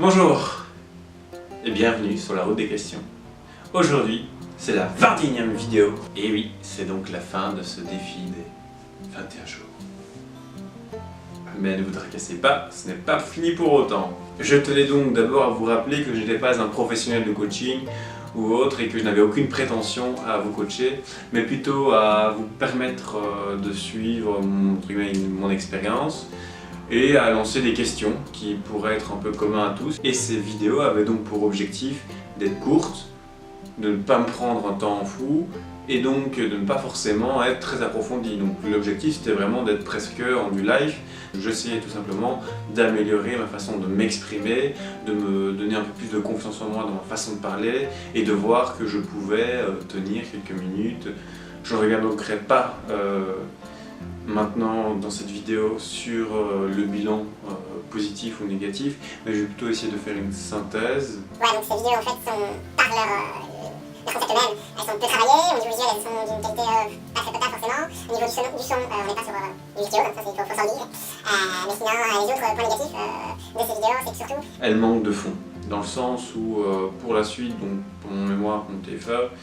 Bonjour et bienvenue sur la route des questions. Aujourd'hui, c'est la 21e vidéo. Et oui, c'est donc la fin de ce défi des 21 jours. Mais ne vous tracassez pas, ce n'est pas fini pour autant. Je tenais donc d'abord à vous rappeler que je n'étais pas un professionnel de coaching ou autre et que je n'avais aucune prétention à vous coacher, mais plutôt à vous permettre de suivre mon expérience et à lancer des questions qui pourraient être un peu communs à tous. Et ces vidéos avaient donc pour objectif d'être courtes, de ne pas me prendre un temps fou et donc de ne pas forcément être très approfondi. Donc l'objectif c'était vraiment d'être presque en du live. J'essayais tout simplement d'améliorer ma façon de m'exprimer, de me donner un peu plus de confiance en moi dans ma façon de parler et de voir que je pouvais tenir quelques minutes. Je ne reviendrai pas maintenant dans cette vidéo sur le bilan positif ou négatif, mais je vais plutôt essayer de faire une synthèse. Ouais, donc ces vidéos en fait sont par leur concept même, elles sont peu travaillées, au niveau visuel elles sont d'une qualité pas très potable forcément, au niveau du son on n'est pas sur du vidéo, donc ça c'est faut s'en dire. Mais sinon les autres points négatifs de ces vidéos c'est que surtout elles manquent de fond, dans le sens où pour la suite, donc pour mon mémoire, mon TFA,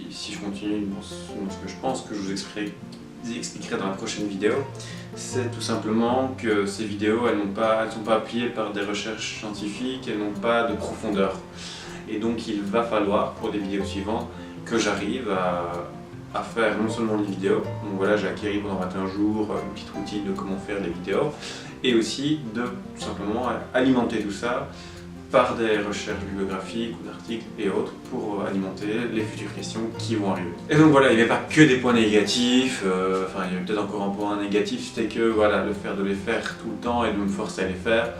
si je continue dans ce que je pense que je vous expliquerai dans la prochaine vidéo, c'est tout simplement que ces vidéos elles ne sont pas appuyées par des recherches scientifiques, elles n'ont pas de profondeur. Et donc il va falloir pour des vidéos suivantes que j'arrive à faire non seulement des vidéos, donc voilà j'ai acquis pendant 21 jours une petite routine de comment faire des vidéos, et aussi de tout simplement alimenter tout ça par des recherches bibliographiques ou d'articles et autres pour alimenter les futures questions qui vont arriver. Et donc voilà, il n'y avait pas que des points négatifs, enfin il y avait peut-être encore un point négatif, c'était que voilà, le fait de les faire tout le temps et de me forcer à les faire,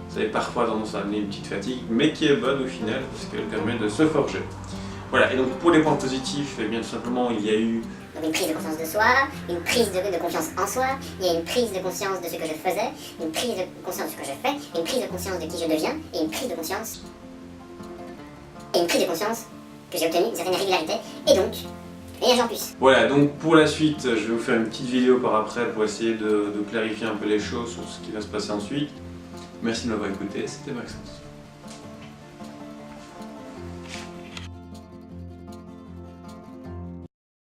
ça avait parfois tendance à amener une petite fatigue, mais qui est bonne au final parce qu'elle permet de se forger. Voilà, et donc pour les points positifs, eh bien tout simplement il y a eu une prise de conscience de soi, une prise de confiance en soi, il y a une prise de conscience de ce que je faisais, une prise de conscience de ce que je fais, une prise de conscience de qui je deviens, et une prise de conscience que j'ai obtenu une certaine régularité, et donc énergie en plus. Voilà, donc pour la suite, je vais vous faire une petite vidéo par après pour essayer de clarifier un peu les choses sur ce qui va se passer ensuite. Merci de m'avoir écouté, c'était Maxence.